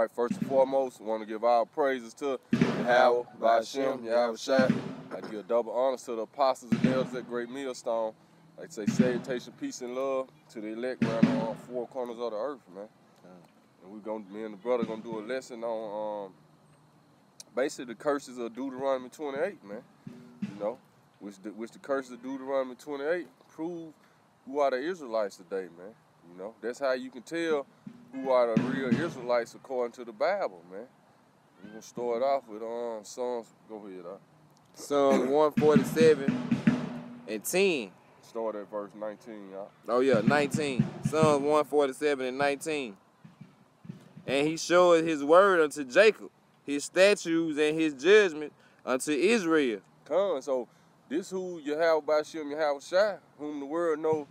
All right, first and foremost, I want to give our praises to Yahweh, Ba'ashem, Yahweh Shai. I give double honors to the apostles and elders at Great Millstone. Like I say, salutation, peace, and love to the elect around the four corners of the earth, man. And me and the brother gonna do a lesson on basically the curses of Deuteronomy 28, man. You know, which the curses of Deuteronomy 28 prove who are the Israelites today, man. You know, that's how you can tell who are the real Israelites according to the Bible, man. We're gonna start off with Psalms. Go ahead, Psalms 147 and 10. Start at verse 19, y'all. Oh yeah, 19. Psalms 147 and 19. And he showed his word unto Jacob, his statutes and his judgment unto Israel. So this who Yahweh Ba'ashem, Yahweh Shai, whom the world know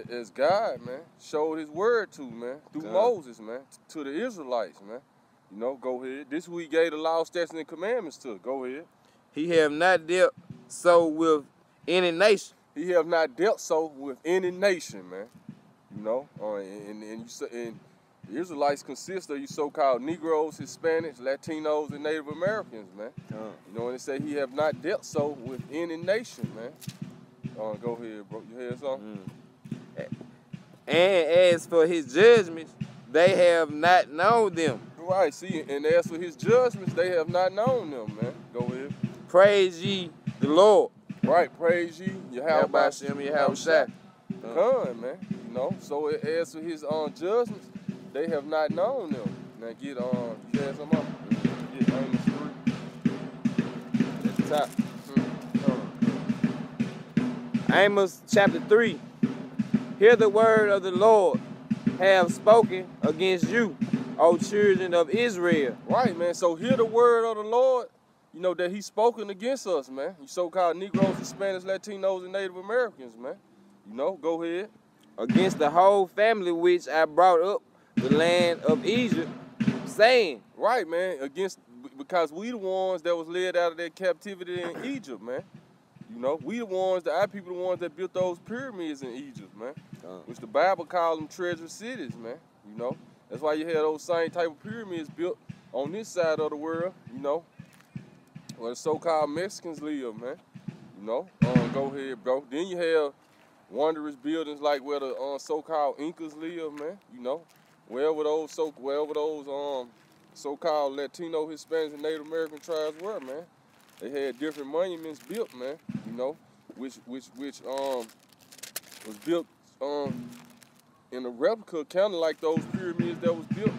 as God, man, showed his word to, man, through Moses, man, to the Israelites, man. You know, go ahead. This who he gave the law, statutes, and commandments to. Go ahead. He have not dealt so with any nation. He have not dealt so with any nation, man. You know, and the Israelites consist of you so-called Negroes, Hispanics, Latinos, and Native Americans, man. You know, and they say he have not dealt so with any nation, man. Go ahead, bro. You hear something? And as for his judgments, they have not known them. Right, see, and as for his judgments, they have not known them, man. Go ahead. Praise ye the Lord. Right, praise ye Yahweh Ba'ashem, Yahweh Shai. Man. You know, so as for his judgments, they have not known them. Now get you had some up? Get Amos 3. At the top. Amos chapter 3. Hear the word of the Lord have spoken against you, O children of Israel. Right, man. So hear the word of the Lord, you know, that he's spoken against us, man. You so-called Negroes, Hispanics, Latinos, and Native Americans, man. You know, go ahead. Against the whole family which I brought up the land of Egypt, saying. Right, man. Because we the ones that was led out of that captivity in Egypt, man. You know, we the ones, our people the ones that built those pyramids in Egypt, man. Which the Bible calls them treasure cities, man. You know, that's why you had those same type of pyramids built on this side of the world, you know, where the so-called Mexicans live, man. You know, go ahead, bro. Then you have wondrous buildings like where the so-called Incas live, man. You know, wherever those so-called Latino, Hispanics, and Native American tribes were, man. They had different monuments built, man. You know, which was built in a replica, kind of like those pyramids that was built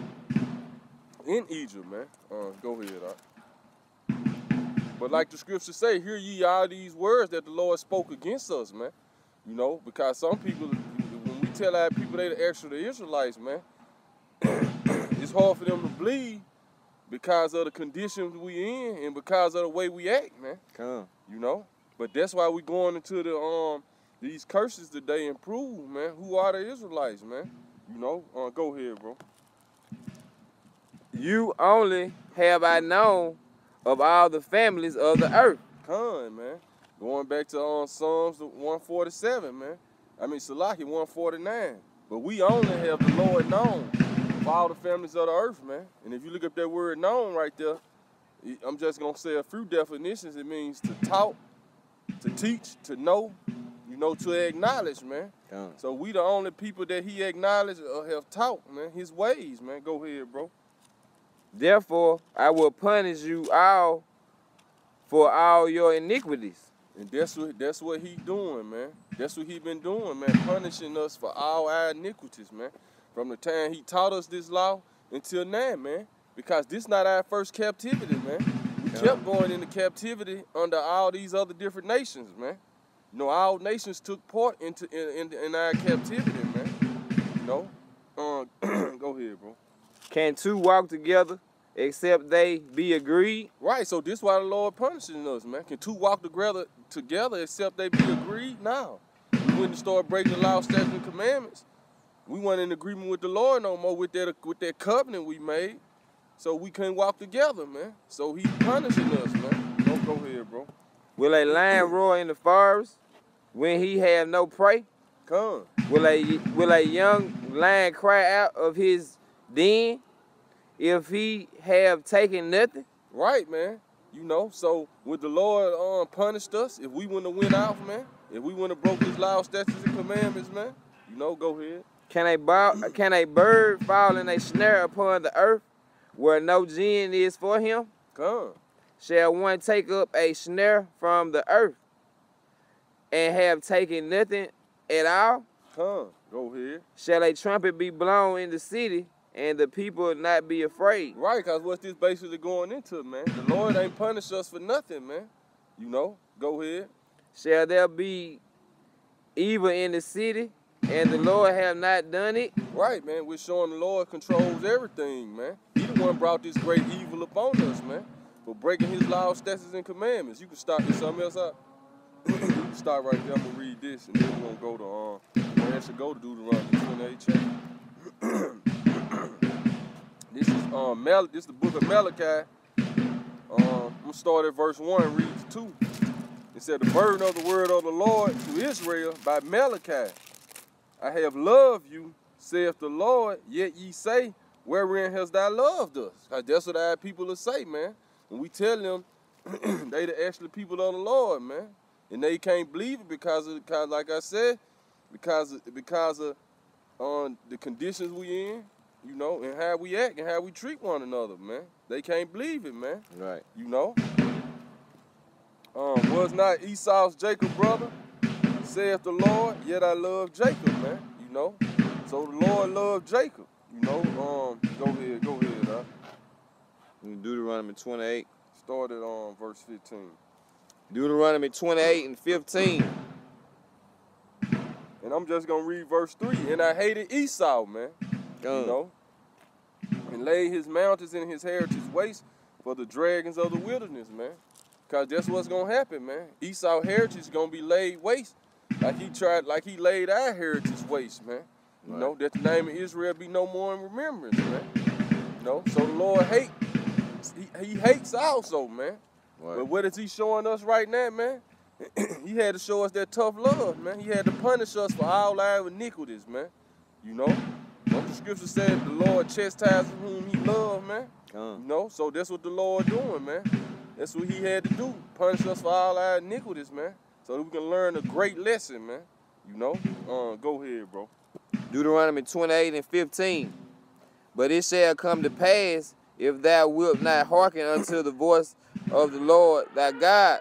in Egypt, man. Go ahead, But like the scriptures say, hear ye all these words that the Lord spoke against us, man. You know, because some people, when we tell our people they the actual Israelites, man, it's hard for them to believe because of the conditions we in and because of the way we act, man. You know, but that's why we going into the these curses today and prove, man, who are the Israelites, man. You know, go ahead, bro. You only have I known of all the families of the earth. Man. Going back to Psalms 147, man. I mean, Salaki 149. But we only have the Lord known of all the families of the earth, man. And if you look up that word known right there, I'm just going to say a few definitions. It means to talk, to teach, to know, you know, to acknowledge, man. So we the only people that he acknowledged or have taught, man, his ways, man. Go ahead, bro. Therefore, I will punish you all for all your iniquities. And that's what he doing, man. That's what he been doing, man, punishing us for all our iniquities, man. From the time he taught us this law until now, man. Because this not our first captivity, man. We kept going into captivity under all these other different nations, man. You know, all nations took part in our captivity, man. You know? Go ahead, bro. Can two walk together except they be agreed? Right, so this is why the Lord punishing us, man. Can two walk together except they be agreed? No. We wouldn't start breaking the law, statutes, and commandments. We weren't in agreement with the Lord no more with that covenant we made. So we couldn't walk together, man. So he's punishing us, man. Don't go ahead, bro. Will a lion roar in the forest when he have no prey? Will a young lion cry out of his den if he have taken nothing? Right, man. You know, so would the Lord punished us if we wouldn't have went off, man? If we wouldn't have broke his law, statutes, and commandments, man? You know, go ahead. Can a bird fall in a snare upon the earth where no gin is for him? Come. Shall one take up a snare from the earth and have taken nothing at all? Come. Go ahead. Shall a trumpet be blown in the city and the people not be afraid? Right, because what's this basically going into, man? The Lord ain't punished us for nothing, man. You know, go ahead. Shall there be evil in the city and the Lord have not done it? Right, man. We're showing the Lord controls everything, man. He the one brought this great evil upon us, man. For breaking his laws, statutes, and commandments. You can start this something else out. You can start right there. I'm going to read this, and then we're going to go to, we'll actually go to Deuteronomy 28 chapter. This is the book of Malachi. I'm going to start at verse 1 and read 2. It said, the burden of the word of the Lord to Israel by Malachi. I have loved you, saith the Lord, yet ye say, wherein hast thou loved us? That's what our people will say, man. When we tell them, they the actual people of the Lord, man. And they can't believe it because like I said, because of the conditions we in, you know, and how we act and how we treat one another, man. They can't believe it, man. Right. You know. Was not Esau's Jacob brother, saith the Lord, yet I love Jacob, man. You know. So the Lord loved Jacob. You know. Go ahead, huh? Deuteronomy 28. Started on verse 15. Deuteronomy 28 and 15. And I'm just going to read verse 3. And I hated Esau, man. You know. And laid his mountains in his heritage waste for the dragons of the wilderness, man. Because that's what's going to happen, man. Esau's heritage is going to be laid waste. Like he laid our heritage waste, man. You know, that the name of Israel be no more in remembrance, man. You know, so the Lord he hates also, man. Right. But what is he showing us right now, man? He had to show us that tough love, man. He had to punish us for all our iniquities, man. You know? What the scripture said, the Lord chastises whom he loved, man. You know? So that's what the Lord doing, man. That's what he had to do. Punish us for all our iniquities, man. So that we can learn a great lesson, man. You know? Go ahead, bro. Deuteronomy 28 and 15. But it shall come to pass, if thou wilt not hearken unto the voice of the Lord thy God,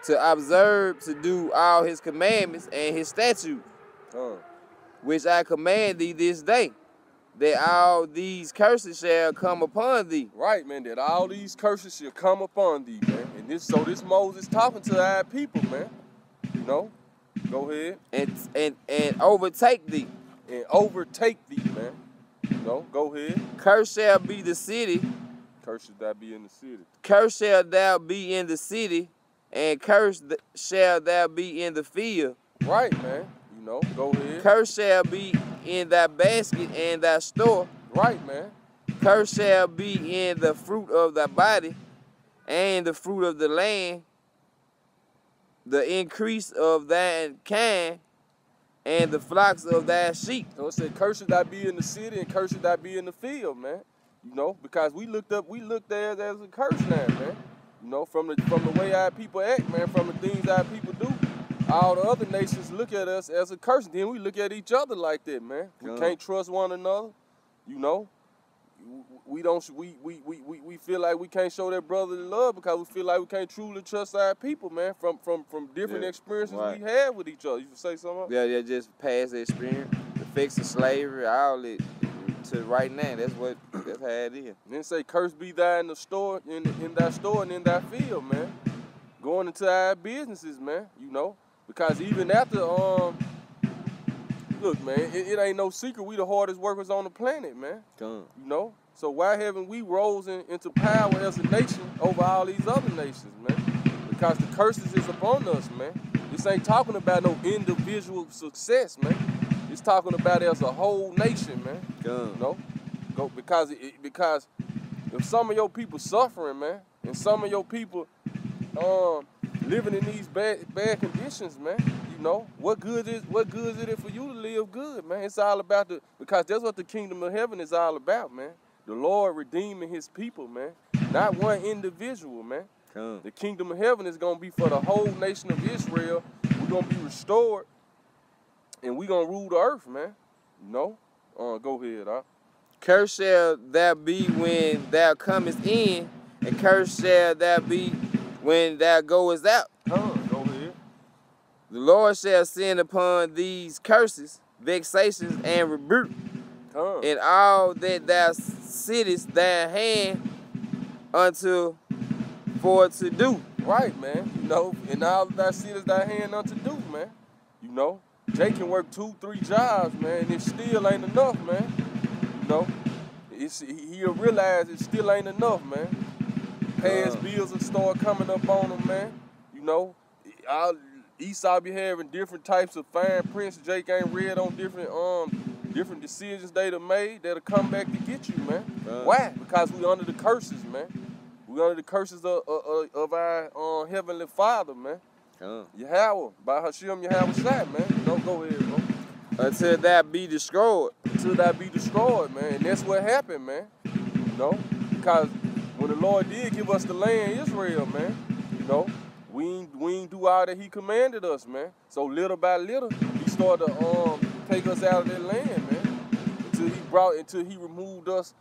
to observe to do all his commandments and his statutes, which I command thee this day, that all these curses shall come upon thee. Right, man, that all these curses shall come upon thee, man. And this Moses talking to our people, man. You know? Go ahead. And overtake thee. And overtake thee, man. You know, go ahead. Cursed shall be the city. Cursed shall thou be in the city. Cursed shall thou be in the city, and cursed shall thou be in the field. Right, man. You know, go ahead. Cursed shall be in thy basket and thy store. Right, man. Cursed shall be in the fruit of thy body, and the fruit of the land, the increase of thine kind, and the flocks of thy sheep. So it said, cursed thou be in the city, and cursed thou be in the field, man. You know, because we looked there as a curse now, man. You know, from the way our people act, man, from the things our people do. All the other nations look at us as a curse. Then we look at each other like that, man. We can't trust one another. You know, we feel like we can't show that brotherly love because we feel like we can't truly trust our people, man. From different experiences we had with each other. You say something? Yeah, just past experience, the effects of slavery, all it to right now. That's how it is. And then say, "Curse be thy in the store, in thy store and in thy field, man." Going into our businesses, man. You know. Because even after, look, man, it ain't no secret we the hardest workers on the planet, man. You know? So why haven't we rose into power as a nation over all these other nations, man? Because the curses is upon us, man. This ain't talking about no individual success, man. It's talking about as a whole nation, man. You know? Because if some of your people suffering, man, and some of your people, living in these bad conditions, man. You know, what good is it for you to live good, man? It's all about because that's what the kingdom of heaven is all about, man. the Lord redeeming his people, man. Not one individual, man. The kingdom of heaven is going to be for the whole nation of Israel. We're going to be restored, and we're going to rule the earth, man. You know? Go ahead, huh? Curse shall there be when thou comest in, and curse shall there be when thou goest out. Go ahead. The Lord shall send upon these curses, vexations, and rebuke, and all that thou sittest thy hand unto for to do. Right, man. You know, and all that thou sittest thy hand unto do, man. You know, Jay can work 2-3 jobs, man, and it still ain't enough, man. You know, he'll realize it still ain't enough, man. Past bills will start coming up on him, man. You know, Esau be having different types of fine prints Jake ain't read on different decisions they done made that'll come back to get you, man. Why? Because we under the curses, man. We under the curses of our Heavenly Father, man. Yahweh, by Hashem, Yahweh Shai, man. You know, go ahead, bro. Until that be destroyed. Until that be destroyed, man. And that's what happened, man. You know, because when the Lord did give us the land, Israel, man, you know, we ain't do all that he commanded us, man. So little by little, he started to take us out of that land, man. Until he removed us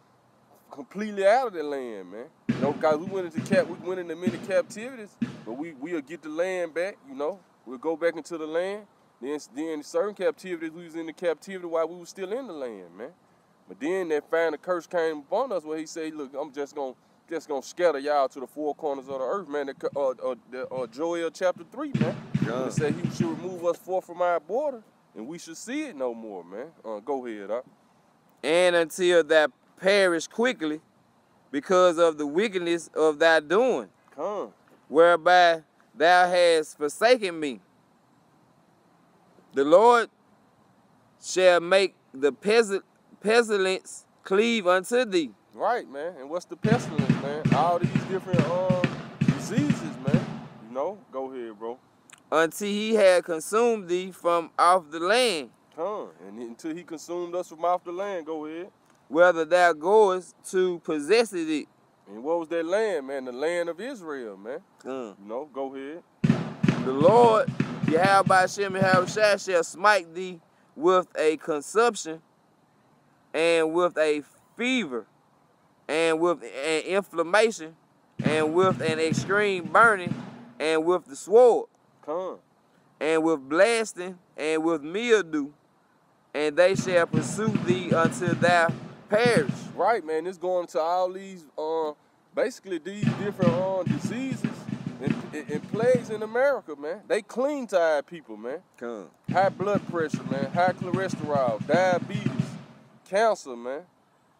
completely out of that land, man. You know, because we went into many captivities, but we'll get the land back, you know. We'll go back into the land. Then certain captivities, we was in the captivity while we was still in the land, man. But then that final curse came upon us where he said, look, I'm just gonna scatter y'all to the four corners of the earth, man. Joel chapter 3, man. It said he should remove us forth from our border, and we should see it no more, man. Go ahead, huh? And until that perish quickly, because of the wickedness of thy doing, whereby thou hast forsaken me. The Lord shall make the pestilence cleave unto thee. Right, man. And what's the pestilence, man? All these different diseases, man. You know? Go ahead, bro. Until he had consumed thee from off the land. And until he consumed us from off the land, go ahead. Whether thou goest to possess it. And what was that land, man? The land of Israel, man. You know? Go ahead. The Lord, Yahweh by Shem Yahweh Shai, shall smite thee with a consumption, and with a fever, and with an inflammation, and with an extreme burning, and with the sword, and with blasting, and with mildew, and they shall pursue thee until thou perish. Right, man. It's going to all these, basically these different diseases and plagues in America, man. They cling to our people, man. High blood pressure, man. High cholesterol, diabetes, cancer, man.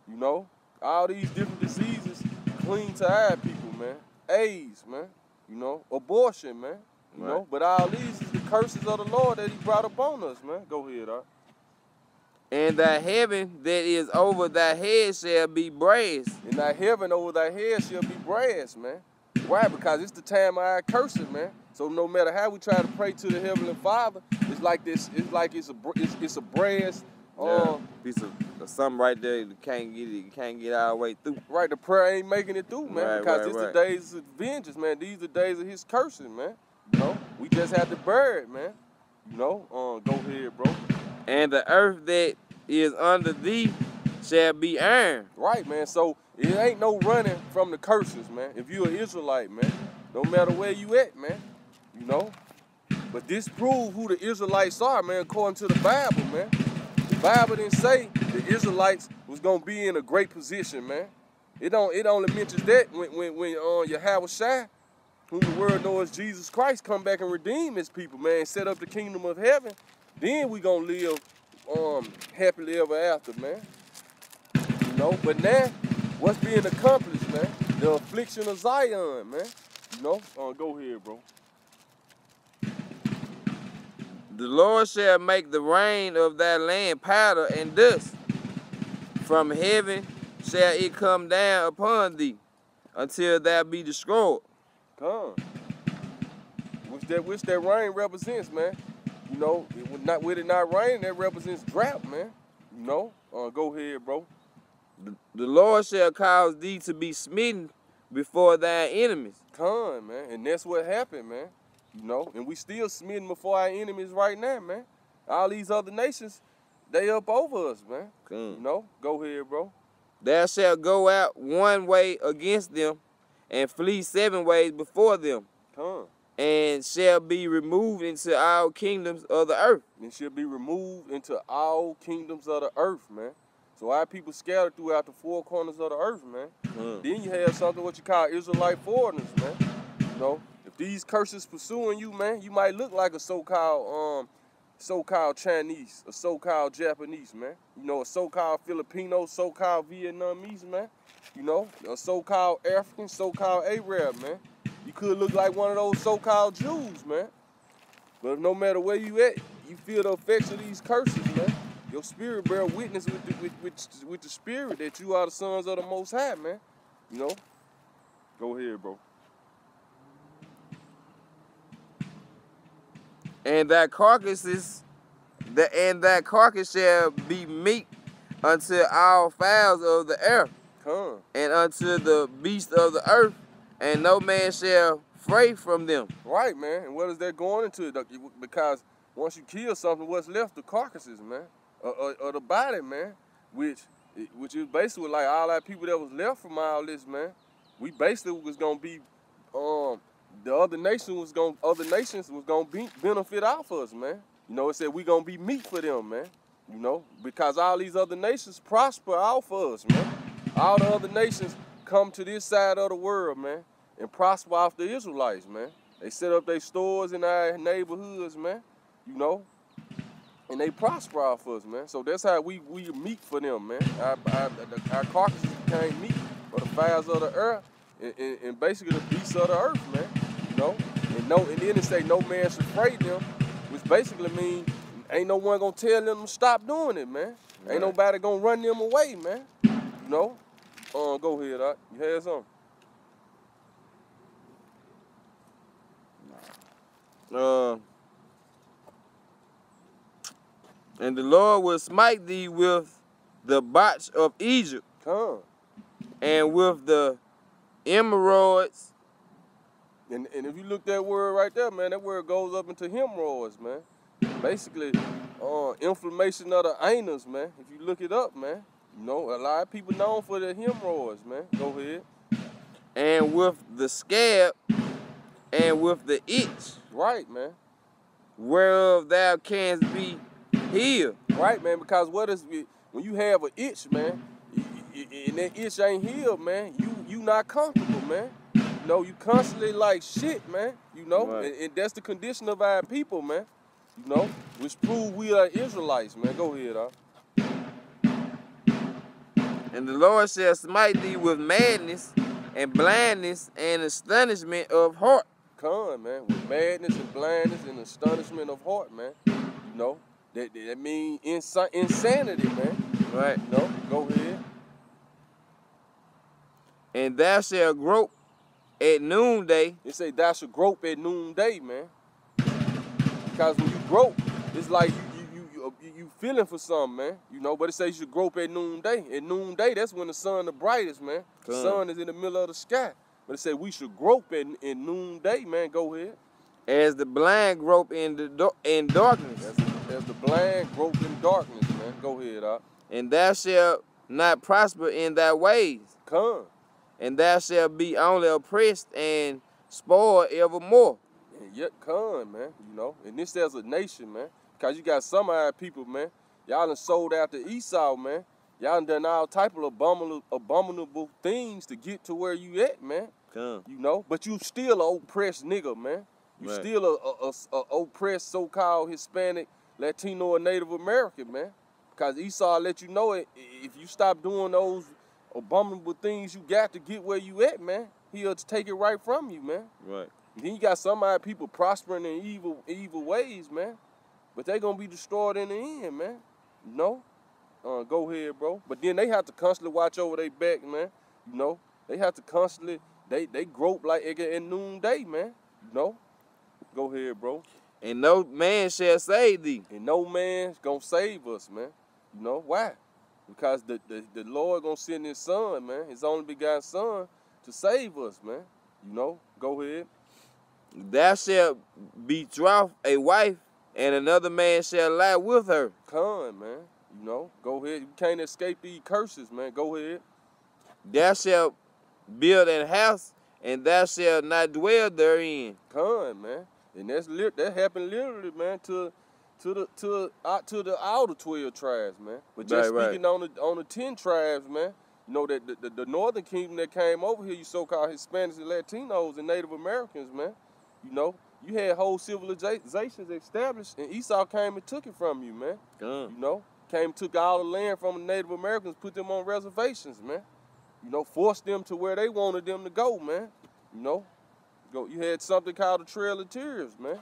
You know, all these different diseases cling to our people, man. AIDS, man. You know, abortion, man. You know, but all these is the curses of the Lord that he brought upon us, man. Go ahead, all right. And thy heaven that is over thy head shall be brass. And thy heaven over thy head shall be brass, man. Why? Because it's the time of our cursing, man. So no matter how we try to pray to the Heavenly Father, it's like this. It's like it's a brass. Piece of something right there. You can't get all the way through. Right, the prayer ain't making it through, man. Because it's the days of vengeance, man. These are the days of his cursing, man. You know, we just have to bury it, man. You know, go ahead, bro. And the earth that is under thee shall be iron. Right, man. So it ain't no running from the curses, man. If you're an Israelite, man, no matter where you at, man, you know. But this proves who the Israelites are, man, according to the Bible, man. The Bible didn't say the Israelites was gonna be in a great position, man. It only mentions that when Yahweh Shai, whom the world knows Jesus Christ, come back and redeem his people, man, and set up the kingdom of heaven. Then we gonna live happily ever after, man. You know, but now, what's being accomplished, man? The affliction of Zion, man. You know, go ahead, bro. The Lord shall make the rain of thy land powder and dust. From heaven shall it come down upon thee, until thou be destroyed. Which that rain represents, man. You know, with it not raining, that represents drought, man. You know, go ahead, bro. The Lord shall cause thee to be smitten before thy enemies. Con, man. And that's what happened, man. You know, and we still smitten before our enemies right now, man. All these other nations, they up over us, man. Con. You know, go ahead, bro. Thou shalt go out one way against them, and flee 7 ways before them, Con. and shall be removed into all kingdoms of the earth. And shall be removed into all kingdoms of the earth, man. So our people scattered throughout the 4 corners of the earth, man. Then you have something what you call Israelite foreigners, man. You know, if these curses pursuing you, man, you might look like a so-called Chinese, a so-called Japanese, man. You know, a so-called Filipino, so-called Vietnamese, man. You know, a so-called African, so-called Arab, man. You could look like one of those so-called Jews, man. But no matter where you at, you feel the effects of these curses, man. Your spirit bear witness with the spirit that you are the sons of the Most High, man. You know? Go ahead, bro. And that carcass shall be meat unto all fowls of the air, Come. and unto the beasts of the earth, and no man shall fray from them. Right, man. And what is that going into? Because once you kill something, what's left? The carcasses, man. Or the body, man. Which is basically like all that people that was left from all this, man. We basically was gonna be the other nations was gonna benefit off us, man. You know, it said we gonna be meat for them, man. You know, because all these other nations prosper off of us, man. All the other nations come to this side of the world, man, and prosper off the Israelites, man. They set up their stores in our neighborhoods, man. You know, and they prosper off us, man. So that's how we meat for them, man. Our carcasses became meat for the fowls of the earth and basically the beasts of the earth, man. You know, and then it say no man should fray them, which basically means ain't no one gonna tell them to stop doing it, man. Right. Ain't nobody gonna run them away, man. You know. Go ahead, Doc. You had something? And the Lord will smite thee with the botch of Egypt, and with the emeralds. And if you look that word right there, man, that word goes up into hemorrhoids, man. Basically, inflammation of the anus, man. If you look it up, man. You know, a lot of people known for their hemorrhoids, man. Go ahead. And with the scab, and with the itch. Right, man. Whereof thou canst be healed. Right, man, because when you have an itch, man, and that itch ain't healed, man, you not comfortable, man. You know, you constantly like shit, man. You know, right. And that's the condition of our people, man. You know, which prove we are Israelites, man. Go ahead, Doc. And the Lord shall smite thee with madness and blindness and astonishment of heart. Come, man, with madness and blindness and astonishment of heart, man. You know, that means insanity, man. Right. You know, go ahead. And thou shalt grope at noonday. It say thou shalt grope at noonday, man. Because when you grope, it's like you feeling for something, man. You know, but it says you should grope at noonday. At noonday, that's when the sun the brightest, man. The sun is in the middle of the sky. But it said we should grope in noonday, man. Go ahead. As the blind grope in darkness. As the blind grope in darkness, man. Go ahead, Doc. And thou shalt not prosper in thy ways. Come. And thou shalt be only oppressed and spoiled evermore. And yet come, man. You know, and this as a nation, man. Because you got some of our people, man. Y'all done sold out to Esau, man. Y'all done all type of abominable things to get to where you at, man. Come. You know, but you still an oppressed nigga, man. You right. Still a oppressed so-called Hispanic, Latino, or Native American, man. Because Esau let you know it. If you stop doing those abominable things you got to get where you at, man, he'll take it right from you, man. Right. And then you got some of our people prospering in evil ways, man. But they gonna be destroyed in the end, man. You know? Go ahead, bro. But then they have to constantly watch over their back, man. You know? They have to constantly, they grope like at noonday, man. You know? Go ahead, bro. And no man shall save thee. And no man's gonna save us, man. You know? Why? Because the Lord gonna send his son, man, his only begotten son, to save us, man. You know, go ahead. Thou shalt betroth a wife, and another man shall lie with her. Come, man. You know, go ahead. You can't escape these curses, man. Go ahead. Thou shalt build an house, and thou shalt not dwell therein. Come, man. And that happened literally, man, to the outer 12 tribes, man. But just speaking on the 10 tribes, man. You know that the northern kingdom that came over here, you so-called Hispanics and Latinos and Native Americans, man. You know, you had whole civilizations established, and Esau came and took it from you, man. You know, came and took all the land from the Native Americans, put them on reservations, man. You know, forced them to where they wanted them to go, man. You know, you had something called the Trail of Tears, man.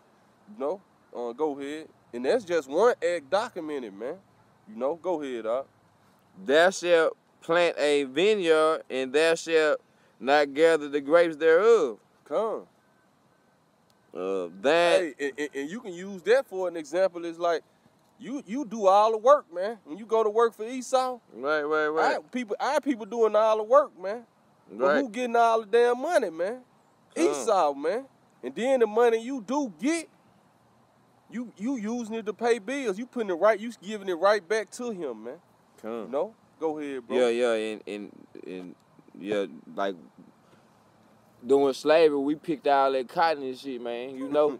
You know, go ahead. And that's just one act documented, man. You know, go ahead, Doc. Thou shalt plant a vineyard, and thou shalt not gather the grapes thereof. Come. Hey, and you can use that for an example. It's like you do all the work, man. When you go to work for Esau, right. Our people doing all the work, man. Right. But who getting all the damn money, man? Esau, man. And then the money you do get, you using it to pay bills. You putting it right. You giving it right back to him, man. You know? Go ahead, bro. Yeah, and like during slavery, we picked all that cotton and shit, man. You know,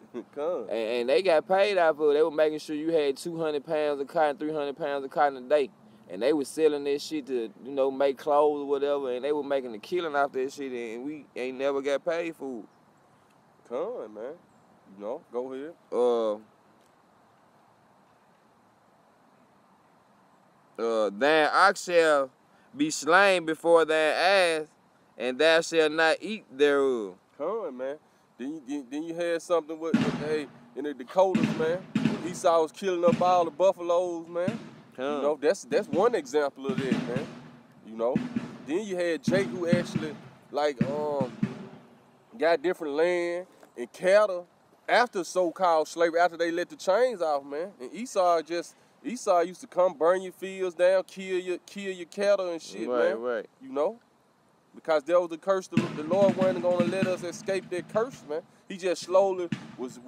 and they got paid out for it. They were making sure you had 200 pounds of cotton, 300 pounds of cotton a day, and they was selling that shit to, you know, make clothes or whatever, and they were making a killing off that shit, and we ain't never got paid for it. Man. You know, go ahead. Thine ox shall be slain before thine eyes, and thou shalt not eat thereof. Man. Then you had something with hey, in the Dakotas, man. Esau was killing up all the buffaloes, man. You know, that's one example of that, man. You know. Then you had Jake, who actually got different land and cattle after so-called slavery, after they let the chains off, man. And Esau used to come burn your fields down, kill your cattle and shit, man. Right. You know? Because there was the curse, the Lord wasn't gonna let us escape that curse, man. He just slowly was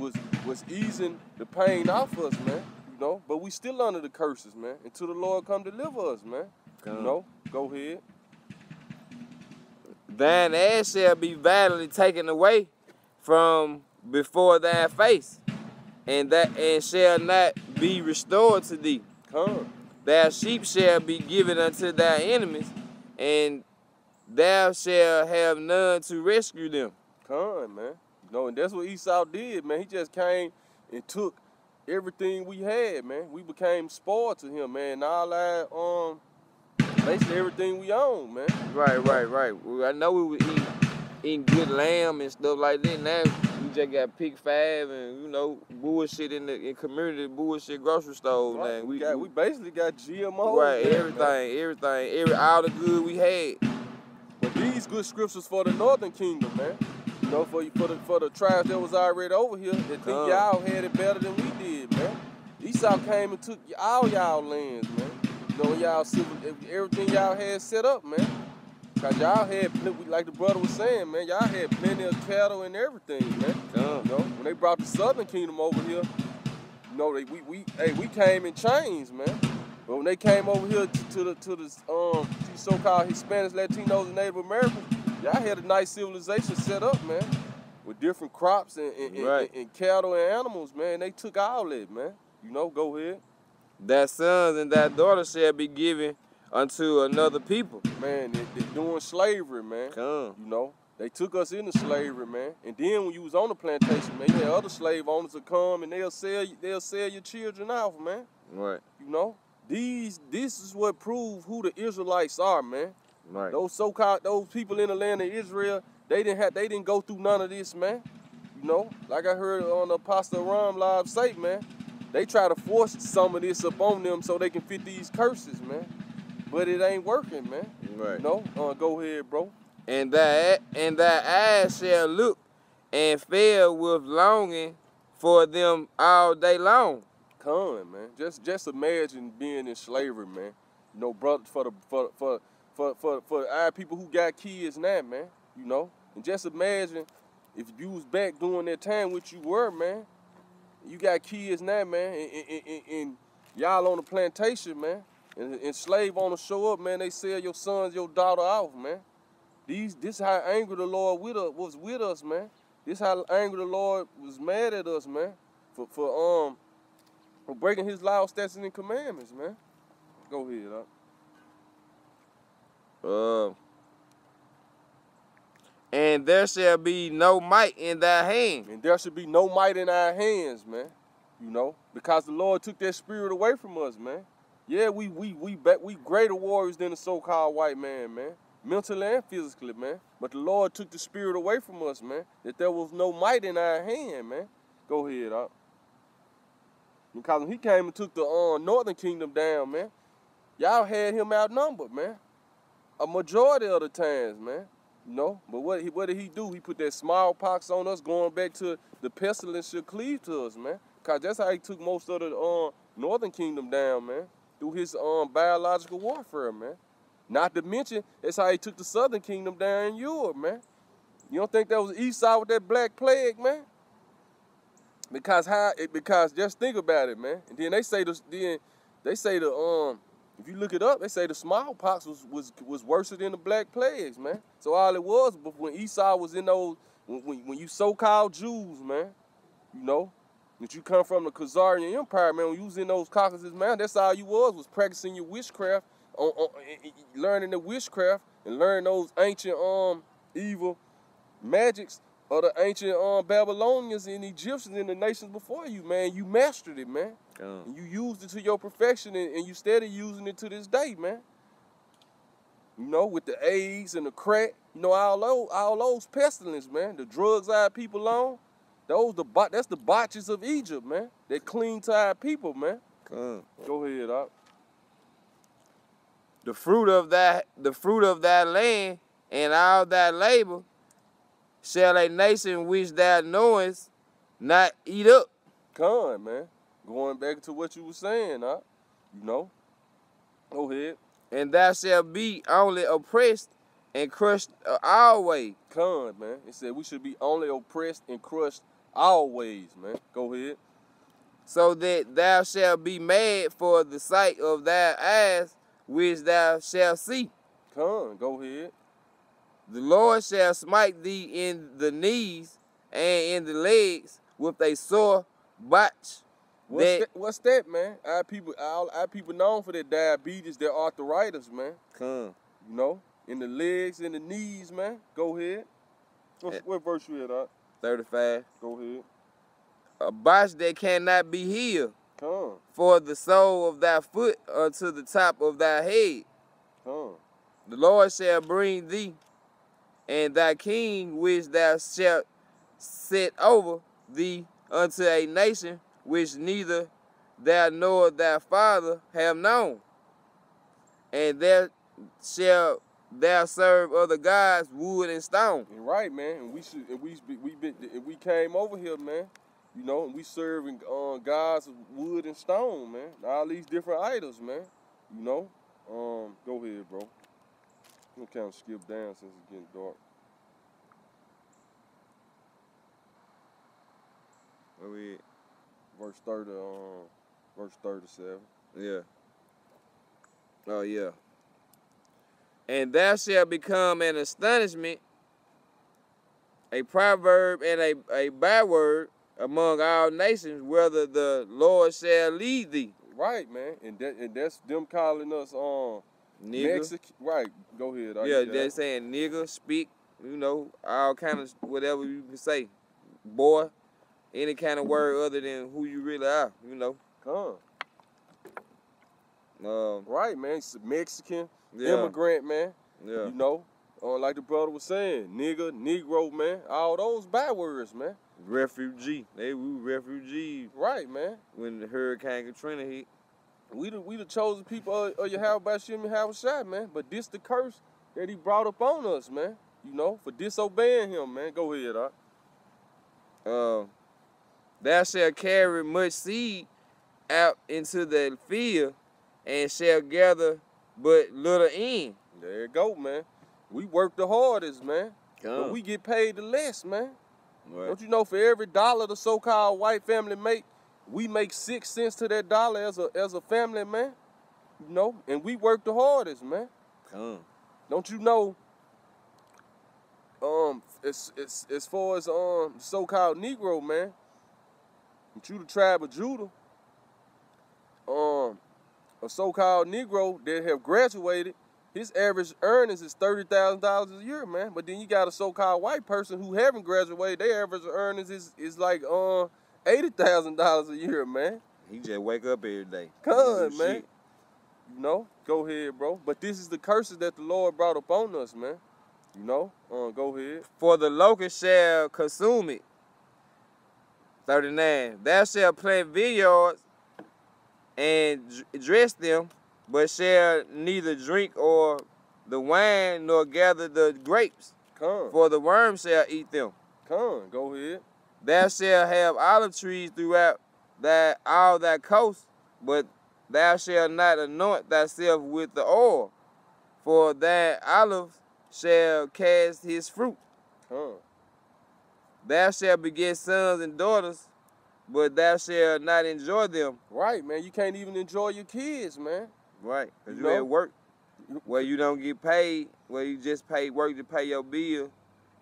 easing the pain off us, man. You know? But we still under the curses, man. Until the Lord come deliver us, man. You know? Go ahead. Thine ass shall be violently taken away from before thy face, and shall not be restored to thee. Thy sheep shall be given unto thy enemies, and thou shalt have none to rescue them. Man. You know, and that's what Esau did, man. He just came and took everything we had, man. We became spoiled to him, man. All our basically everything we own, man. Right. Well, I know we were eating good lamb and stuff like that. Now we just got Pick 5 and, you know, bullshit in community, bullshit grocery stores. Right. Man. We basically got GMO. Right, man. everything, all the good we had. But these good scriptures for the northern kingdom, man. You know, for the tribes that was already over here, that think y'all had it better than we did, man. Esau came and took all y'all lands, man. You know, y'all everything y'all had set up, man. Cause y'all had, like the brother was saying, man, y'all had plenty of cattle and everything, man. You know, when they brought the southern kingdom over here, you know, we came in chains, man. But when they came over here to the so-called Hispanics, Latinos, and Native Americans, y'all had a nice civilization set up, man, with different crops and cattle and animals, man. They took all that, man. You know, go ahead. Thy sons and thy daughters shall be given unto another people. Man, they're doing slavery, man. You know, they took us into slavery, man. And then when you was on the plantation, man, you had other slave owners that come and they'll sell your children off, man. Right. You know, this is what proves who the Israelites are, man. Right. Those people in the land of Israel, they didn't go through none of this, man. You know, like I heard on the Apostle Ram live say, man, they try to force some of this up on them so they can fit these curses, man. But it ain't working, man. Right. You know? Go ahead, bro. And thy eyes shall look and fail with longing for them all day long. Man. Just imagine being in slavery, man. You know, brother, for our people who got kids now, man. You know, and just imagine if you was back during that time, which you were, man. You got kids now, man, and y'all on the plantation, man, and slave owners show up, man. They sell your sons, your daughter off, man. This how angry the Lord was with us, man. This how angry the Lord was mad at us, man, for breaking His laws, statutes, and commandments, man. Go ahead, And there shall be no might in thy hand. And there should be no might in our hands, man. You know, because the Lord took that spirit away from us, man. Yeah, we greater warriors than the so-called white man, man. Mentally and physically, man. But the Lord took the spirit away from us, man. That there was no might in our hand, man. Go ahead, Because when He came and took the northern kingdom down, man, y'all had Him outnumbered, man. A majority of the times, man. You know, but what did He do? He put that smallpox on us, going back to the pestilence should cleave to us, man. Because that's how He took most of the northern kingdom down, man. Through His biological warfare, man. Not to mention, that's how He took the southern kingdom down in Europe, man. You don't think that was Esau with that black plague, man? Because just think about it, man. And then they say if you look it up, they say the smallpox was worse than the black plagues, man. So all it was, but when Esau was in those, when you so-called Jews, man, you know, that you come from the Khazarian Empire, man, when you was in those Caucasus, man, that's all you was practicing your witchcraft, learning the witchcraft and learning those ancient evil magics of the ancient Babylonians and Egyptians and the nations before you, man. You mastered it, man. And you used it to your perfection, and you steady using it to this day, man. You know, with the AIDS and the crack, you know, all those pestilence, man. The drugs our people on, that's the botches of Egypt, man. They clean to our people, man. Go ahead, Doc. The fruit of thy land and all thy labor shall a nation which thou knowest not eat up. Man. Going back to what you were saying, you know. Go ahead. And thou shalt be only oppressed and crushed always. Man. It said we should be only oppressed and crushed always, man. Go ahead. So that thou shalt be mad for the sight of thy eyes, which thou shalt see. Go ahead. The Lord shall smite thee in the knees and in the legs with a sore botch. What's that, man? Our people known for their diabetes, their arthritis, man. You know, in the legs and the knees, man. Go ahead. What verse you at, 35. Go ahead. A botch that cannot be healed. For the sole of thy foot unto the top of thy head. The Lord shall bring thee and thy king which thou shalt set over thee unto a nation which neither thou nor thy father have known. And there shalt thou serve other gods, wood and stone. Right, man. And we came over here, man. You know, and we serving gods of wood and stone, man. All these different idols, man. You know. Go ahead, bro. I'm gonna kind of skip down since it's getting dark. Go ahead. Verse 37. Yeah. Oh, yeah. And thou shalt become an astonishment, a proverb and a byword among all nations, whether the Lord shall lead thee. Right, man. And that's them calling us nigga. Right. Go ahead. Yeah, they're saying nigga, speak, you know, all kind of whatever you can say. Boy, any kind of word other than who you really are, you know. Right, man. Mexican, immigrant, man. Yeah. You know, like the brother was saying, nigga, negro, man. All those bywords, man. Refugee. We refugees. Right, man. When the Hurricane Katrina hit. We the chosen people of Yahweh Shem Yahweh Shai, man. But this the curse that He brought upon us, man. You know, for disobeying Him, man. Go ahead, Thou shalt carry much seed out into the field, and shall gather but little end. There you go, man. We work the hardest, man. But we get paid the less, man. Right. Don't you know for every dollar the so-called white family make, we make 6 cents to that dollar as a family, man. You know, and we work the hardest, man. Don't you know? As far as so-called Negro, man, you the tribe of Judah, a so-called Negro that have graduated, his average earnings is $30,000 a year, man. But then you got a so-called white person who haven't graduated, their average earnings is like $80,000 a year, man. He just wake up every day. Come on, man. Shit. You know, go ahead, bro. But this is the curses that the Lord brought upon us, man. You know, go ahead. For the locust shall consume it. 39. Thou shalt plant vineyards and dress them, but shall neither drink or the wine nor gather the grapes. For the worm shall eat them. Go ahead. Thou shalt have olive trees throughout all thy coast, but thou shalt not anoint thyself with the oil, for thy olive shall cast his fruit. Thou shalt beget sons and daughters, but thou shalt not enjoy them. Right, man. You can't even enjoy your kids, man. Right, because you at work where you don't get paid, where you just work to pay your bill.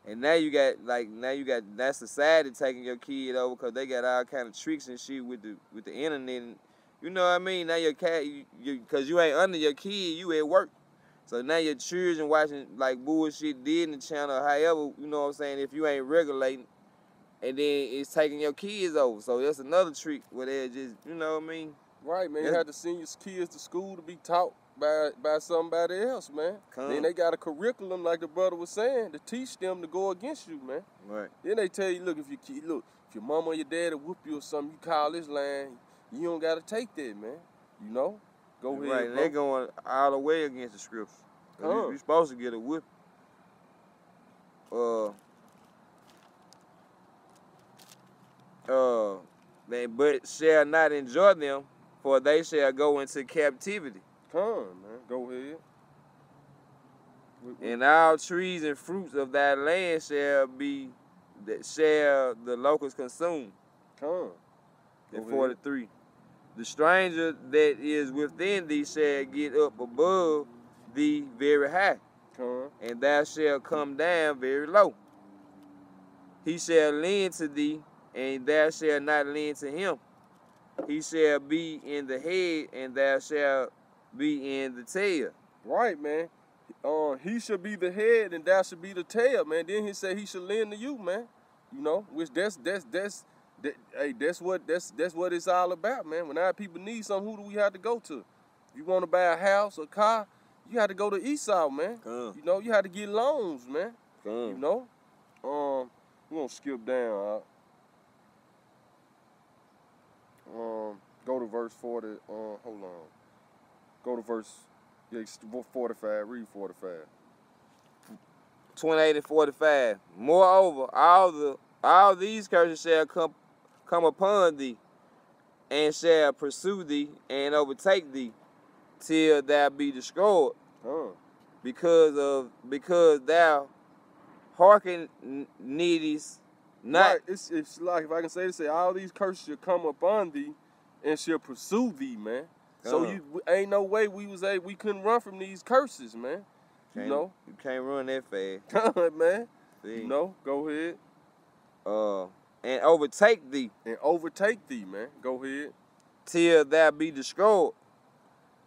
And now you got that society taking your kid over because they got all kind of tricks and shit with the internet. And, you know what I mean? Now your cat, because you ain't under your kid, you at work. So now your children watching like bullshit Disney Channel, however, you know what I'm saying, if you ain't regulating, and then it's taking your kids over. So that's another trick where they just, you know what I mean? Right, man. You had to send your kids to school to be taught by somebody else, man. Then they got a curriculum, like the brother was saying, to teach them to go against you, man. Right. Then they tell you, look, if your mama or your daddy whoop you or something, you call this line, you don't gotta take that, man. You know? Go ahead. Right, and they're going all the way against the scriptures. You're supposed to get a whip. But shall not enjoy them, for they shall go into captivity. Man. Go ahead. And all trees and fruits of thy land shall the locusts consume. And 43. The stranger that is within thee shall get up above thee very high, and thou shalt come down very low. He shall lend to thee, and thou shalt not lend to him. He shall be in the head, and thou shalt be in the tail. Right, man. He should be the head, and thou should be the tail, man. Then he said he should lend to you, man. You know, which that's what it's all about, man. When our people need something, who do we have to go to? If you want to buy a house or car, you have to go to Esau, man. You know, you have to get loans, man. You know, we're gonna skip down. Go to verse 40. Hold on. Go to verse 45. Read 45. 28 and 45. Moreover, all these curses shall come upon thee, and shall pursue thee and overtake thee, till thou be destroyed, because thou hearken needest not. Right. It's like, if I can say this, say all these curses shall come upon thee and shall pursue thee, man. So you ain't no way we couldn't run from these curses, man. You know? You can't run that fast. Man. See? You know, go ahead. And overtake thee. And overtake thee, man. Go ahead. Till thou be destroyed,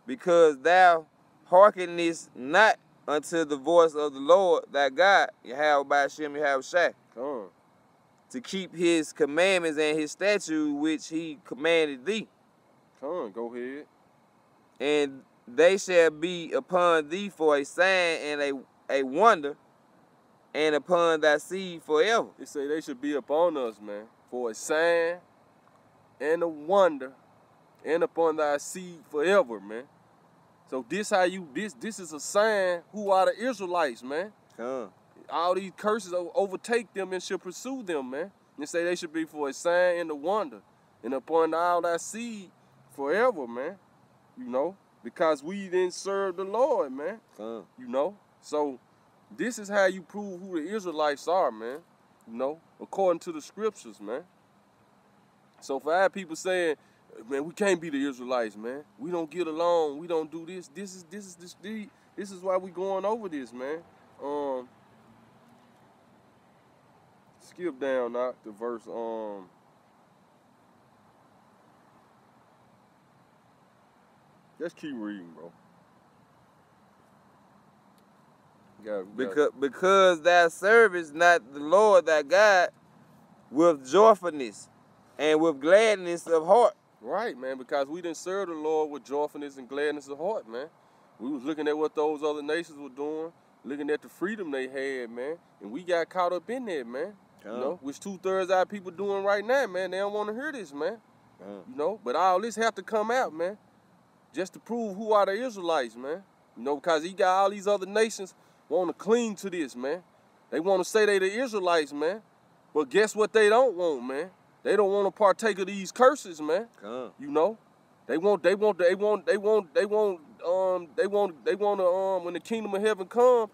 because thou hearkenest not unto the voice of the Lord thy God, Yahweh by Hashem Yahweh, to keep his commandments and his statutes which he commanded thee. Go ahead. And they shall be upon thee for a sign and a wonder, and upon thy seed forever. They say they should be upon us, man, for a sign and a wonder, and upon thy seed forever, man. So this is a sign. Who are the Israelites, man? All these curses overtake them and shall pursue them, man. They say they should be for a sign and a wonder, and upon all thy seed forever, man. You know, because we didn't serve the Lord, man. Come. You know? So this is how you prove who the Israelites are, man. You know, according to the scriptures, man. So for our people saying, man, we can't be the Israelites, man. We don't get along. We don't do this. This is why we going over this, man. Skip down now to verse let's keep reading, bro. Because thou servest not the Lord thy God with joyfulness and with gladness of heart. Right, man, because we didn't serve the Lord with joyfulness and gladness of heart, man. We was looking at what those other nations were doing, looking at the freedom they had, man, and we got caught up in that, man. You know, which 2/3 of our people doing right now, man. They don't want to hear this, man. You know, but all this have to come out, man, just to prove who are the Israelites, man. You know, because he got all these other nations want to cling to this, man. They want to say they the Israelites, man. But guess what they don't want, man? They don't want to partake of these curses, man. You know, when the kingdom of heaven come,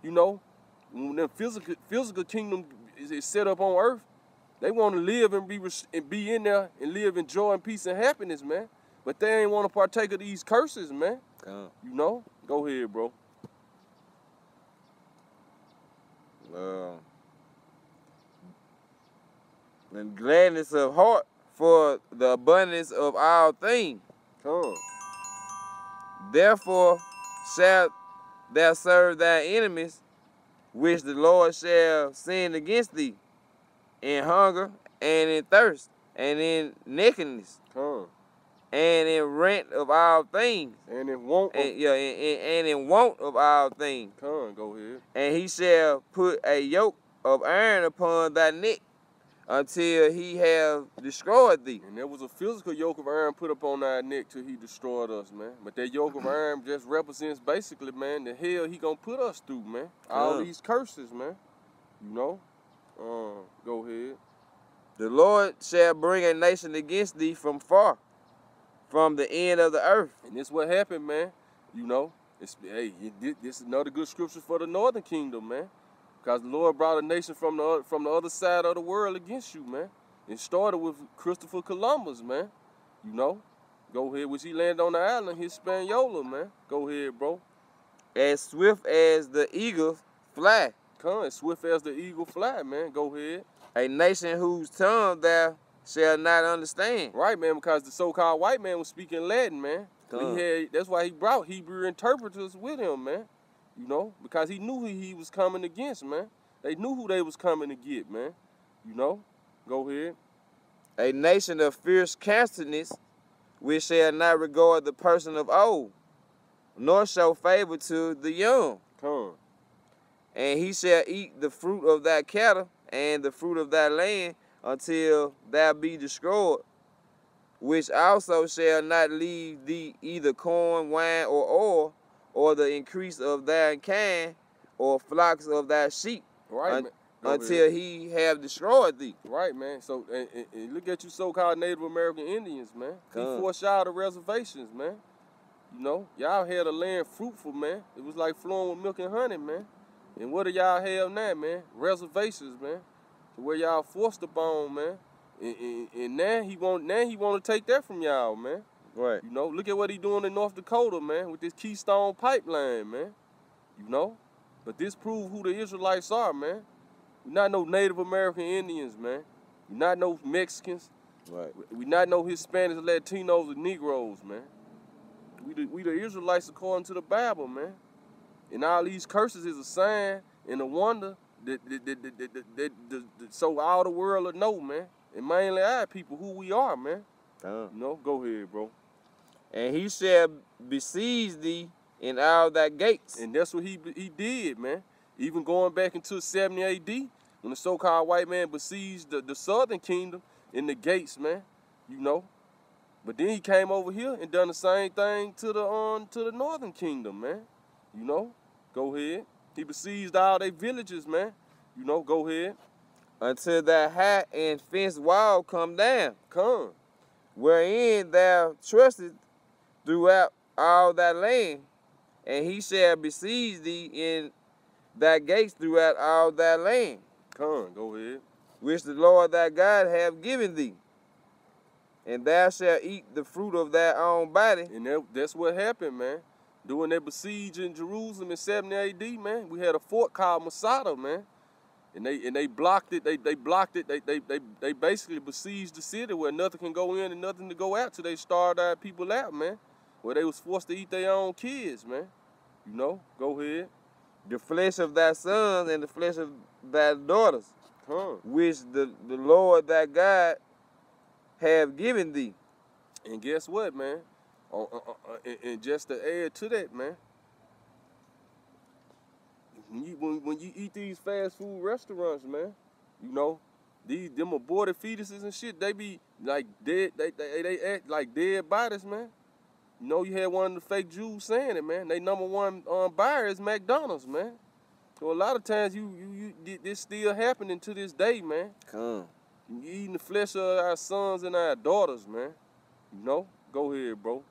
you know, when the physical kingdom is set up on earth, they want to live and be in there and live in joy and peace and happiness, man. But they ain't want to partake of these curses, man. You know, go ahead, bro. And gladness of heart for the abundance of all things. Therefore shalt thou serve thy enemies, which the Lord shall send against thee, in hunger and in thirst and in nakedness and in rent of all things. And in want of, and in want of all things. Go ahead. And he shall put a yoke of iron upon thy neck until he have destroyed thee. And there was a physical yoke of iron put up on our neck till he destroyed us, man. But that yoke of iron just represents basically, man, the hell he gonna put us through, man. All these curses, man. You know? Go ahead. The Lord shall bring a nation against thee from far, from the end of the earth. And this what happened, man. You know? This is another good scripture for the northern kingdom, man. Because the Lord brought a nation from the other side of the world against you, man. It started with Christopher Columbus, man. You know? Go ahead, which he landed on the island, Hispaniola, man. Go ahead, bro. As swift as the eagle fly. As swift as the eagle fly, man. Go ahead. A nation whose tongue thou shalt not understand. Right, man, because the so-called white man was speaking Latin, man. That's why he brought Hebrew interpreters with him, man. You know, because he knew who he was coming against, man. They knew who they was coming to get, man. You know? Go ahead. A nation of fierce countenance, which shall not regard the person of old, nor show favor to the young. And he shall eat the fruit of thy cattle and the fruit of thy land until thou be destroyed, which also shall not leave thee either corn, wine, or oil, or the increase of thy kind, or flocks of thy sheep, until he have destroyed thee. Right, man. So, and look at you so-called Native American Indians, man. He foreshadowed the reservations, man. You know, y'all had a land fruitful, man. It was like flowing with milk and honey, man. And what do y'all have now, man? Reservations, man. To where y'all forced upon, man. And now he want to take that from y'all, man. Right. You know, look at what he doing in North Dakota, man, with this Keystone Pipeline, man. You know? But this proves who the Israelites are, man. We're not no Native American Indians, man. We're not no Mexicans. Right. We're not no Hispanics, Latinos, or Negroes, man. We the Israelites according to the Bible, man. And all these curses is a sign and a wonder that so all the world will know, man. And mainly our people, who we are, man. You know, go ahead, bro. And he shall besiege thee in all thy gates. And that's what he did, man. Even going back into 70 A.D., when the so-called white man besieged the southern kingdom in the gates, man. You know. But then he came over here and done the same thing to the northern kingdom, man. You know. Go ahead. He besieged all their villages, man. You know, go ahead. Until thy high and fenced wall come down. Wherein thou trusted throughout all thy land, and he shall besiege thee in thy gates throughout all thy land, Go ahead. which the Lord thy God hath given thee. And thou shalt eat the fruit of thy own body. And that's what happened, man. During that besiege in Jerusalem in 70 AD, man, we had a fort called Masada, man. And they blocked it. They blocked it. They basically besieged the city where nothing can go in and nothing to go out till they starved our people out, man. Where they was forced to eat their own kids, man. You know, go ahead. The flesh of thy sons and the flesh of thy daughters, which the Lord thy God have given thee. And guess what, man? And just to add to that, man, when you eat these fast food restaurants, man, you know, them aborted fetuses and shit, they be like dead. They act like dead bodies, man. You know, you had one of the fake Jews saying it, man. They number one buyer is McDonald's, man. So a lot of times this still happening to this day, man. You eating the flesh of our sons and our daughters, man. You know, go ahead, bro.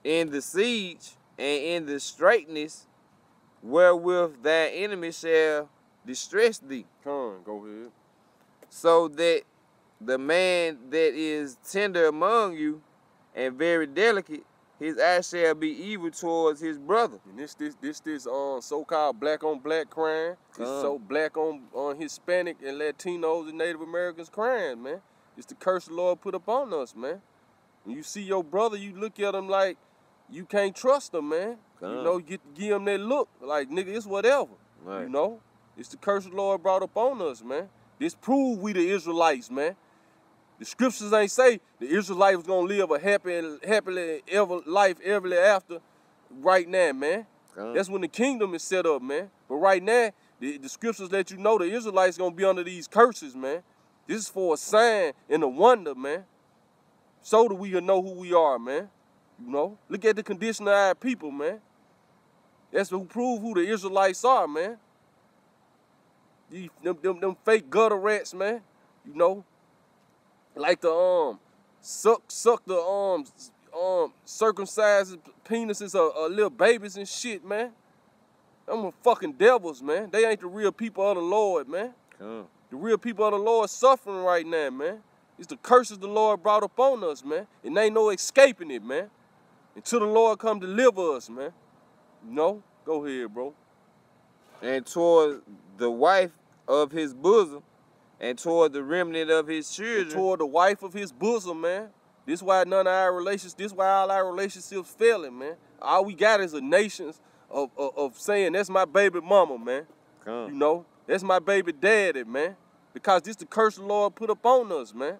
In the siege and in the straitness wherewith thy enemy shall distress thee. Go ahead. So that the man that is tender among you and very delicate, his eye shall be evil towards his brother. And this so-called black on black crime. It's so black on Hispanic and Latinos and Native Americans crime, man. It's the curse the Lord put upon us, man. When you see your brother, you look at him like you can't trust him, man. You know, you get to give him that look like, nigga, it's whatever. Right. You know, it's the curse the Lord brought upon us, man. This prove we the Israelites, man. The scriptures ain't say the Israelites was gonna live a happily ever life everly after right now, man. That's when the kingdom is set up, man. But right now, the scriptures let you know the Israelites gonna be under these curses, man. This is for a sign and a wonder, man. So that we can know who we are, man. You know? Look at the condition of our people, man. That's who prove who the Israelites are, man. Them fake gutter rats, man. You know? Like the suck the circumcised penises of little babies and shit, man. Them are fucking devils, man. They ain't the real people of the Lord, man. The real people of the Lord suffering right now, man. It's the curses the Lord brought upon us, man. And ain't no escaping it, man. Until the Lord come deliver us, man. You know? Go ahead, bro. And toward the wife of his bosom, and toward the remnant of his children. And toward the wife of his bosom, man. This why none of our relations, this why all our relationships failing, man. All we got is a nation of saying, that's my baby mama, man. You know? That's my baby daddy, man. Because this the curse the Lord put upon us, man.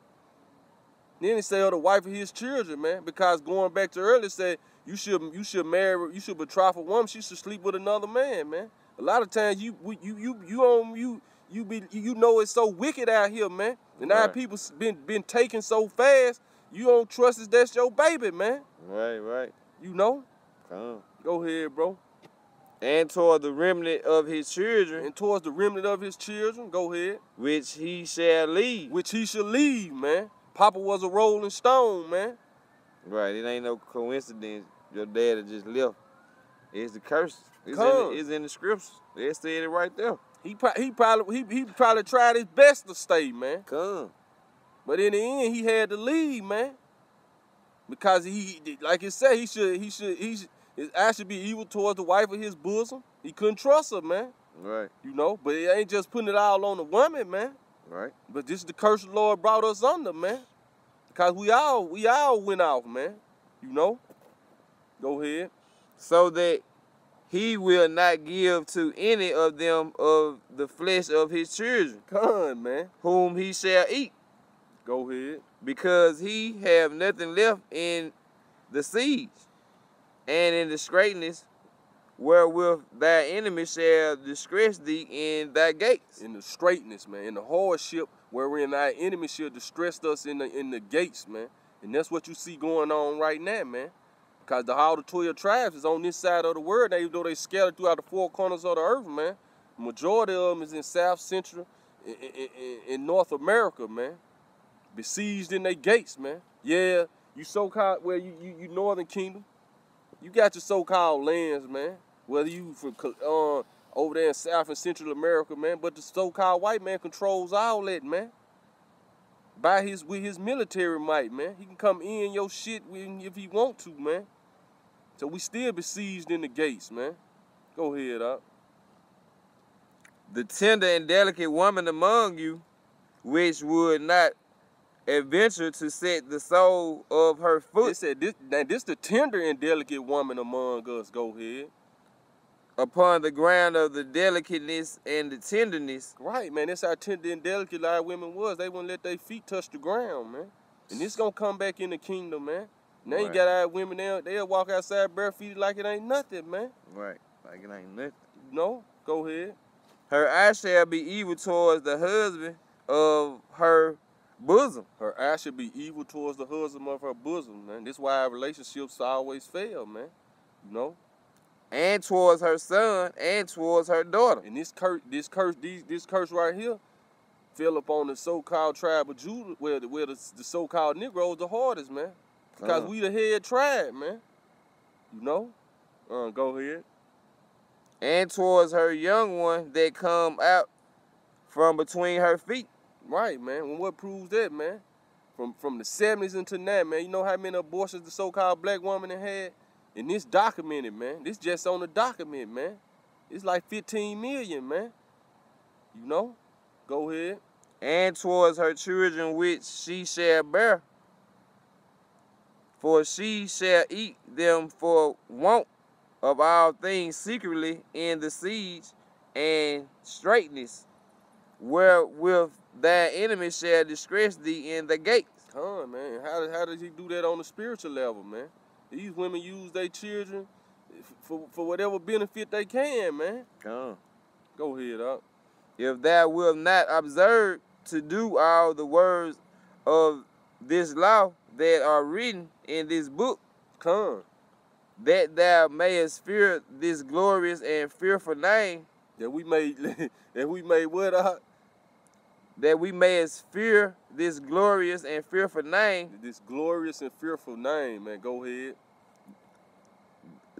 Then he said, the wife of his children, man. Because going back to earlier, said you should betroth a woman. She should sleep with another man, man. A lot of times you know it's so wicked out here, man. And our people been taken so fast. You don't trust that's your baby, man. Right. You know. Go ahead, bro. And toward the remnant of his children. And towards the remnant of his children. Go ahead. Which he shall leave. Which he shall leave, man. Papa was a rolling stone, man. Right. It ain't no coincidence your daddy just left. It's the curse. It's in the scriptures. They said it right there. He probably tried his best to stay, man. But in the end, he had to leave, man. Because he like it said, his eye should be evil towards the wife of his bosom. He couldn't trust her, man. Right. You know, but it ain't just putting it all on the woman, man. Right. But this is the curse the Lord brought us under, man. Because we all went off, man. You know? Go ahead. So that he will not give to any of them of the flesh of his children. Man. Whom he shall eat. Go ahead. Because he have nothing left in the siege, and in the straitness wherewith thy enemy shall distress thee in thy gates. In the straightness, man. In the hardship wherein our enemy shall distress us in the gates, man. And that's what you see going on right now, man. Because all the 12 tribes is on this side of the world, even though they scattered throughout the four corners of the earth, man. The majority of them is in South Central, in North America, man. Besieged in their gates, man. Yeah, you so-called, well, you Northern Kingdom. You got your so-called lands, man. Whether you from over there in South and Central America, man, but the so-called white man controls all that, man. With his military might, man. He can come in your shit if he want to, man. So we still besieged in the gates, man. Go ahead, up. The tender and delicate woman among you, which would not adventure to set the sole of her foot. It said this the tender and delicate woman among us. Go ahead. Upon the ground of the delicateness and the tenderness. Right, man. That's how tender and delicate our women was. They wouldn't let their feet touch the ground, man. And this gonna come back in the kingdom, man. Now right. You got our women there, they'll walk outside barefooted like it ain't nothing, man. Right, like it ain't nothing. No, go ahead. Her eye shall be evil towards the husband of her bosom. Her eye should be evil towards the husband of her bosom, man. This is why our relationships always fail, man. You know? And towards her son, and towards her daughter. And this curse right here fell upon the so-called tribe of Judah, where the so-called Negroes the hardest, man. Because we the head tribe, man. You know? Go ahead. And towards her young one that come out from between her feet. Right, man. And what proves that, man? From the 70s into now, man. You know how many abortions the so-called black woman had? And this documented, man. This just on the document, man. It's like 15 million, man. You know? Go ahead. And towards her children which she shall bear. For she shall eat them for want of all things secretly in the siege and straitness, wherewith thy enemy shall distress thee in the gates. Man. How does he do that on the spiritual level, man? These women use their children for whatever benefit they can, man. Go ahead, up. If thou wilt not observe to do all the words of this law that are written in this book, that thou mayest fear this glorious and fearful name. That we may what up? That we mayest fear this glorious and fearful name. This glorious and fearful name, man. Go ahead.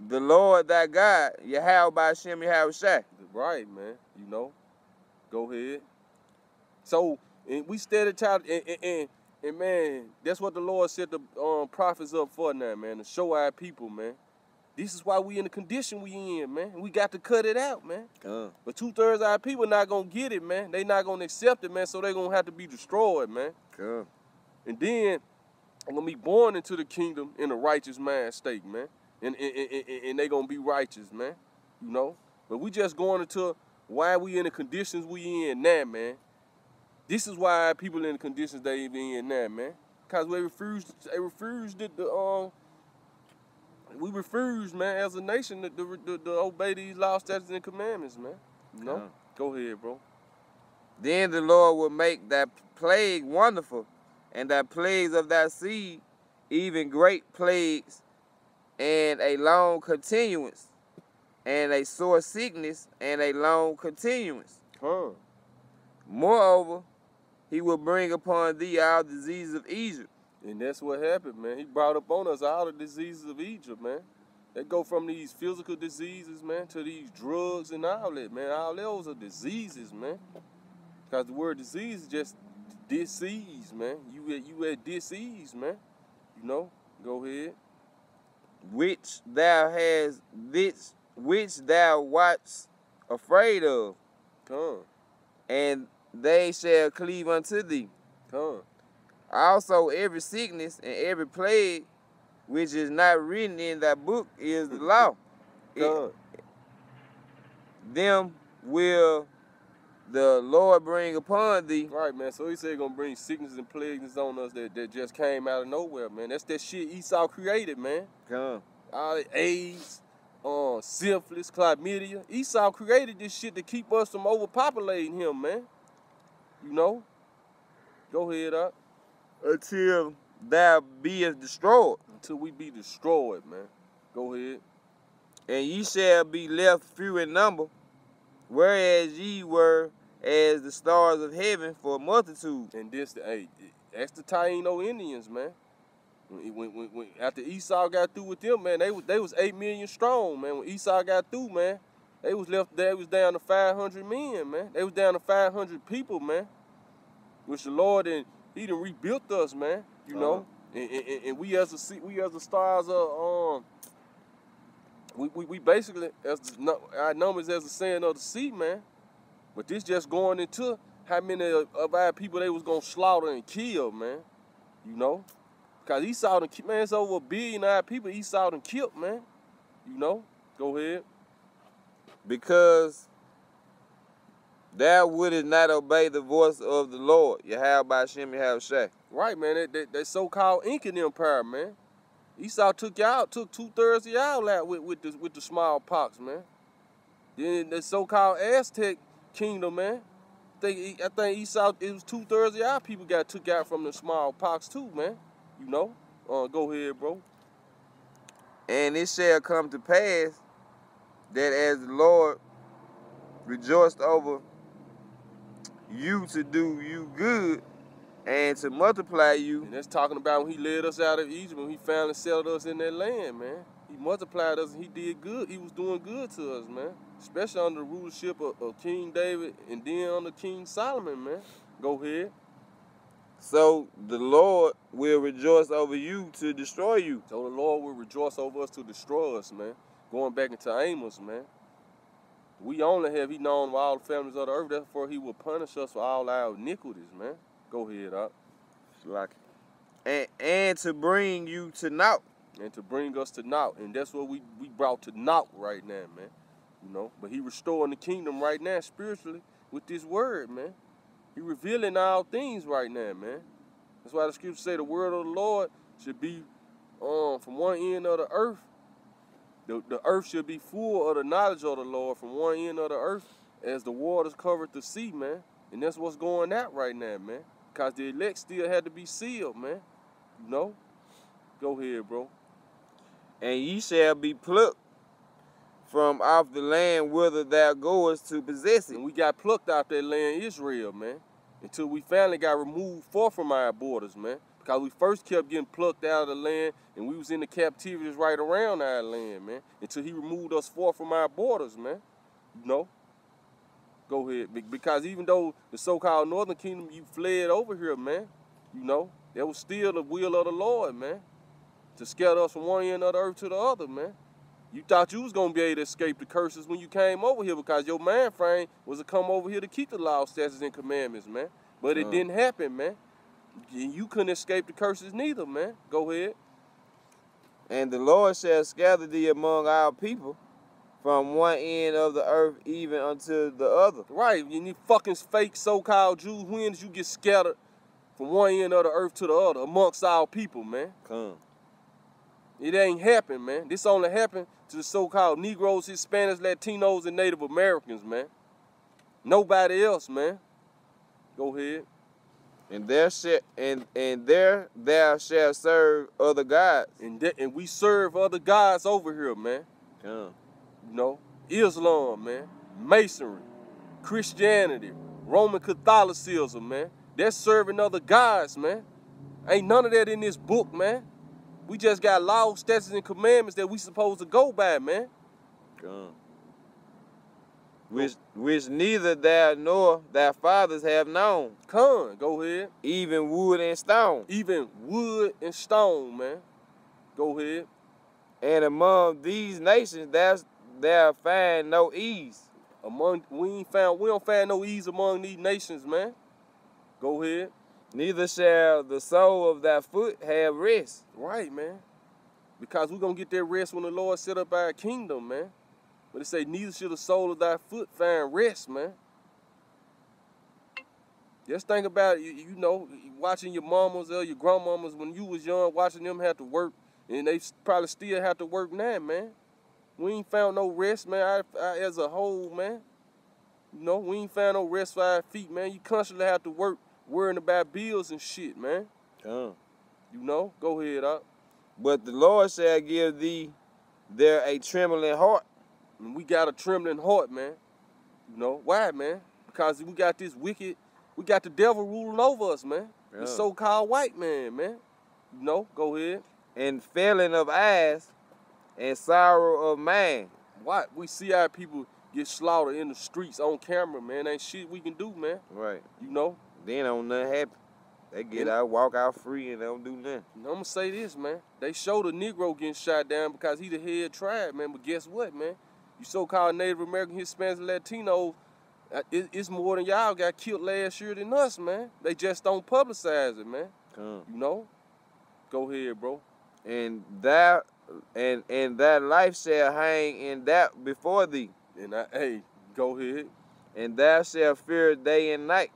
The Lord thy God, Yahweh by Hashem Yahweh. Right, man. You know. Go ahead. So, and we steady try, and man, that's what the Lord set the prophets up for now, man, to show our people, man. This is why we in the condition we in, man. We got to cut it out, man. But 2/3 of our people not going to get it, man. They not going to accept it, man, so they going to have to be destroyed, man. And then, I'm going to be born into the kingdom in a righteous mind state, man. And they going to be righteous, man. You know? But we just going into why we in the conditions we in now, man. This is why people in the conditions they in now, man. Because we refused we refused, man, as a nation to obey these laws, statutes, and commandments, man. You know? Go ahead, bro. Then the Lord will make that plague wonderful, and that plagues of thy seed, even great plagues, and a long continuance, and a sore sickness, and a long continuance. Moreover, he will bring upon thee all diseases of Egypt. And that's what happened, man. He brought upon us all the diseases of Egypt, man. They go from these physical diseases, man, to these drugs and all that, man. All those are diseases, man. Because the word disease is just disease, man. You at disease, man. You know? Go ahead. Which thou wast afraid of. And they shall cleave unto thee. Also every sickness and every plague which is not written in that book is the law. Them will the Lord bring upon thee. Right, man. So he said he's going to bring sickness and plagues on us that just came out of nowhere, man. That's that shit Esau created, man. All the AIDS, syphilis, chlamydia. Esau created this shit to keep us from overpopulating him, man. You know? Go ahead, up. Until thou beest destroyed. Until we be destroyed, man. Go ahead. And ye shall be left few in number, whereas ye were as the stars of heaven for multitude. And this, hey, that's the Taino Indians, man. After Esau got through with them, man, they was 8 million strong, man. When Esau got through, man, they was left there. They was down to 500 men, man. They was down to 500 people, man. Which the Lord he done rebuilt us, man. You know, and we as the stars of we basically our numbers as the sand of the sea, man. But this just going into how many of our people they was gonna slaughter and kill, man. You know, because Esau done, man, it's over 1 billion of our people Esau done killed, man. You know, go ahead. Because thou wouldest not obey the voice of the Lord, Yahweh Shem Yahweh. Right, man. That so-called Incan Empire, man. Esau took 2/3 of y'all out with the smallpox, man. Then the so-called Aztec kingdom, man. I think Esau, it was 2/3 of y'all people got took out from the smallpox too, man. You know. Go ahead, bro. And it shall come to pass that as the Lord rejoiced over you to do you good and to multiply you. And that's talking about when he led us out of Egypt, when he finally settled us in that land, man. He multiplied us and he did good. He was doing good to us, man. Especially under the rulership of King David and then under King Solomon, man. Go ahead. So the Lord will rejoice over you to destroy you. So the Lord will rejoice over us to destroy us, man. Going back into Amos, man. We only have he known all the families of the earth, therefore he will punish us for all our iniquities, man. Go ahead, up. Like and to bring you to naught. And to bring us to naught. And that's what we brought to naught right now, man. You know, but he restoring the kingdom right now spiritually with this word, man. He revealing all things right now, man. That's why the scriptures say the word of the Lord should be from one end of the earth. The earth should be full of the knowledge of the Lord from one end of the earth as the waters covered the sea, man. And that's what's going out right now, man. Because the elect still had to be sealed, man. You know? Go ahead, bro. And ye shall be plucked from off the land whither thou goest to possess it. And we got plucked out that land, Israel, man. Until we finally got removed far from our borders, man. Because we first kept getting plucked out of the land and we was in the captivities right around our land, man. Until he removed us far from our borders, man. You know? Go ahead. Because even though the so-called northern kingdom, you fled over here, man. You know? That was still the will of the Lord, man. To scatter us from one end of the earth to the other, man. You thought you was going to be able to escape the curses when you came over here because your mind frame was to come over here to keep the law, statutes, and commandments, man. But it didn't happen, man. You couldn't escape the curses neither, man. Go ahead. And the Lord shall scatter thee among our people from one end of the earth even unto the other. Right. You need fucking fake so-called Jews. When did you get scattered from one end of the earth to the other amongst our people, man? Come. It ain't happened, man. This only happened to the so-called Negroes, Hispanics, Latinos, and Native Americans, man. Nobody else, man. Go ahead. And there thou shalt serve other gods. And we serve other gods over here, man. Come. You know, Islam, man. Masonry, Christianity, Roman Catholicism, man. They're serving other gods, man. Ain't none of that in this book, man. We just got laws, statutes, and commandments that we supposed to go by, man. Come. Which neither thou nor thy fathers have known. Come, go ahead. Even wood and stone. Even wood and stone, man. Go ahead. And among these nations thou find no ease. We don't find no ease among these nations, man. Go ahead. Neither shall the sole of thy foot have rest. Right, man. Because we're going to get that rest when the Lord set up our kingdom, man. But it say, neither shall the sole of thy foot find rest, man. Just think about it, you know, watching your mamas or your grandmamas when you was young, watching them have to work, and they probably still have to work now, man. We ain't found no rest, man, as a whole, man. You know, we ain't found no rest for our feet, man. You constantly have to work worrying about bills and shit, man. Come. You know, go ahead, up. But the Lord shall give thee there a trembling heart. And we got a trembling heart, man. You know, why, man? Because we got this wicked, we got the devil ruling over us, man. The so-called white man, man. You know, go ahead. and failing of eyes, and sorrow of mind. Why? We see our people get slaughtered in the streets on camera, man. Ain't shit we can do, man. Right. You know? Then don't nothing happen. They get out, walk out free, and they don't do nothing. I'm gonna say this, man. They show the Negro getting shot down because he the head tribe, man. But guess what, man? You so-called Native American, Hispanics, and Latinos, it's more than y'all got killed last year than us, man. They just don't publicize it, man. You know? Go ahead, bro. And that life shall hang in that before thee. And hey, go ahead. And thou shalt fear day and night,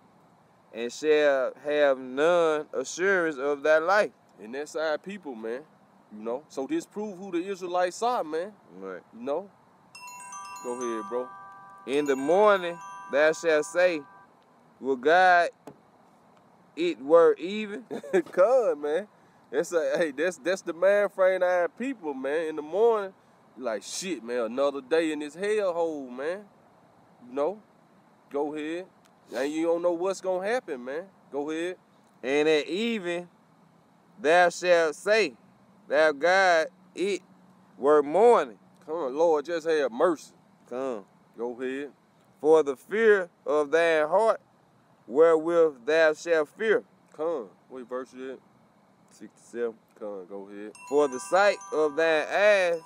and shall have none assurance of thy life. And that's our people, man. You know? So this prove who the Israelites are, man. Right. You know? Go ahead, bro. In the morning thou shalt say, will God it were even? Cuz, man. That's the mind frame of our people, man. In the morning, like, shit, man, another day in this hellhole, man. You know? Go ahead. And you don't know what's gonna happen, man. Go ahead. And at even thou shalt say, thou God it were morning. Come on, Lord, just have mercy. Come. Go ahead. For the fear of thy heart, wherewith thou shalt fear. Come. What verse is it? 67. Come, go ahead. For the sight of thine eyes,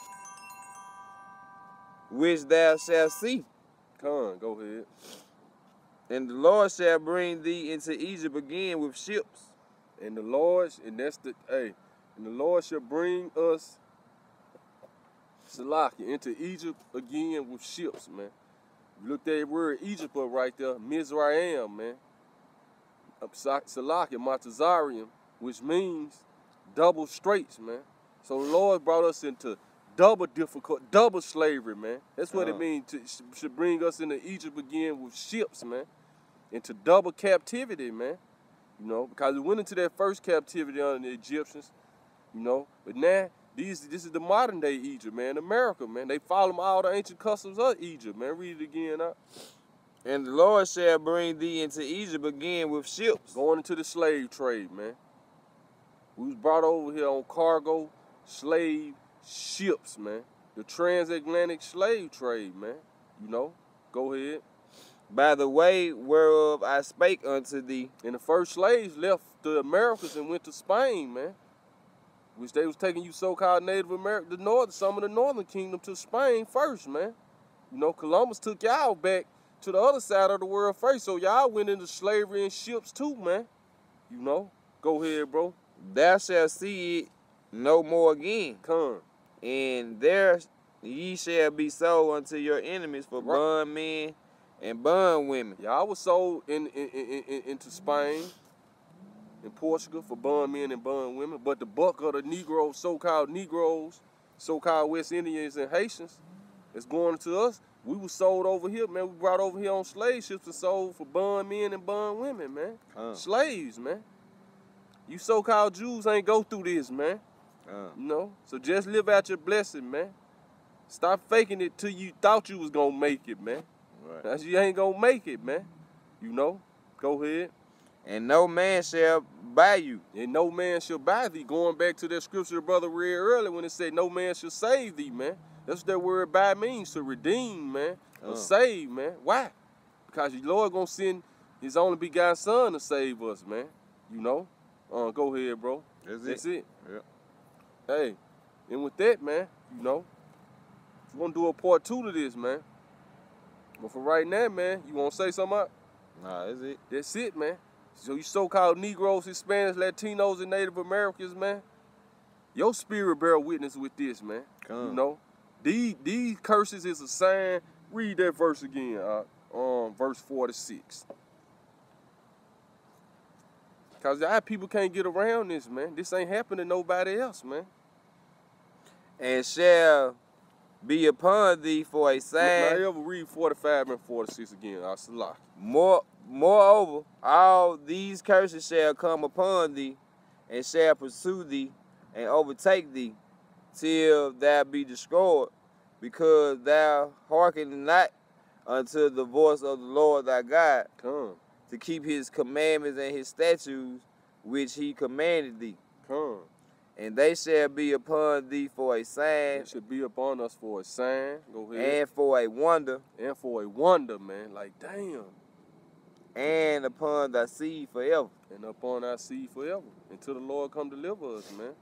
which thou shalt see. Come, go ahead. And the Lord shall bring thee into Egypt again with ships. And the Lord, and that's the, and the Lord shall bring us, Salaki, into Egypt again with ships, man. You look that word Egypt up right there, Mizraim, man. Salaki, Matazarium, which means double straits, man. So the Lord brought us into double slavery, man. That's what it means should bring us into Egypt again with ships, man. Into double captivity, man. You know, because we went into that first captivity under the Egyptians, you know. But now, this is the modern day Egypt, man. America, man. They follow all the ancient customs of Egypt, man. Read it again, huh? And the Lord shall bring thee into Egypt again with ships. Going into the slave trade, man. We was brought over here on cargo slave ships, man. The transatlantic slave trade, man. You know, go ahead. By the way whereof I spake unto thee. And the first slaves left the Americas and went to Spain, man. Which they was taking you so-called Native American, some of the northern kingdom to Spain first, man. You know, Columbus took y'all back to the other side of the world first, so y'all went into slavery in ships too, man. You know, go ahead, bro. Thou shalt see it no more again. Come. And there ye shall be sold unto your enemies for bondmen and bondwomen. Y'all was sold into Spain and Portugal for bondmen and bondwomen, but the bulk of the Negroes, so-called West Indians and Haitians, that's going to us. We was sold over here, man. We brought over here on slave ships and sold for bondmen and bondwomen, man. Slaves, man. You so-called Jews ain't go through this, man. You know? So just live out your blessing, man. Stop faking it till you thought you was gonna make it, man. Right. That's you ain't gonna make it, man. You know? Go ahead. And no man shall buy you. And no man shall buy thee. Going back to that scripture brother read earlier when it said no man shall save thee, man. That's what that word buy means, to redeem, man. Or save, man. Why? Because your Lord gonna send his only begotten son to save us, man. You know? Go ahead, bro. That's it. Yeah. Hey, and with that, man, you know, we're gonna do a part 2 to this, man. But for right now, man, you wanna say something out? Nah, that's it. That's it, man. So you so-called Negroes, Hispanics, Latinos, and Native Americans, man, your spirit bear witness with this, man. You know, these curses is a sign. Read that verse again, verse 46. Because our people can't get around this, man. This ain't happening to nobody else, man. And shall be upon thee for a sign. Now, ever read 45 and 46 again, Salaki. Moreover, all these curses shall come upon thee, and shall pursue thee, and overtake thee, till thou be destroyed, because thou hearkenest not unto the voice of the Lord thy God, to keep his commandments and his statutes, which he commanded thee. And they shall be upon thee for a sign. It should be upon us for a sign. Go ahead. And for a wonder. And for a wonder, man. Like, damn. And upon thy seed forever. And upon our seed forever. Until the Lord come deliver us, man.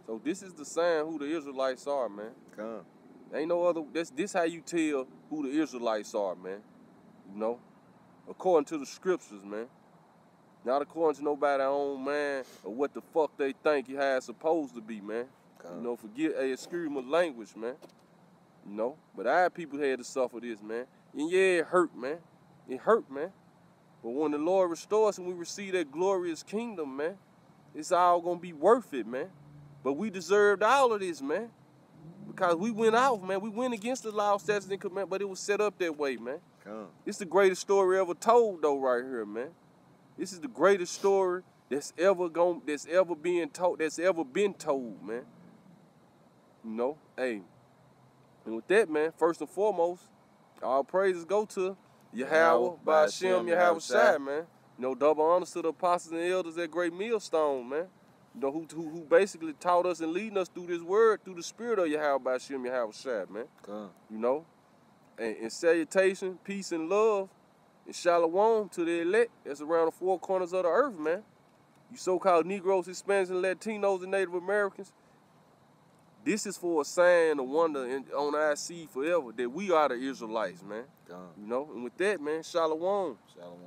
So this is the sign who the Israelites are, man. Come. Ain't no other. This how you tell who the Israelites are, man. You know? According to the scriptures, man. Not according to nobody's own man or what the fuck they think how it's supposed to be, man. Come. You know, forget, hey, excuse my language, man. You know? But our people had to suffer this, man. And yeah, it hurt, man. It hurt, man. But when the Lord restores and we receive that glorious kingdom, man, it's all gonna be worth it, man. But we deserved all of this, man. Because we went off, man. We went against the law, statutes, and commandments, but it was set up that way, man. Come. It's the greatest story ever told, though, right here, man. This is the greatest story that's ever been told, man. You know, hey. And with that, man, first and foremost, all praises go to Yahweh, Ba'ashem, Yahweh Shai, man. You know, double honors to the apostles and elders at Great Millstone, man. You know, who basically taught us and leading us through this word, through the spirit of Yahweh, Ba'ashem, Yahweh Shai, man. You know, and salutation, peace, and love, and shalom to the elect that's around the four corners of the earth, man. You so-called Negroes, Hispanics, and Latinos, and Native Americans, this is for a sign, a wonder on our seed forever that we are the Israelites, man. You know, and with that, man, shalom. Shalom.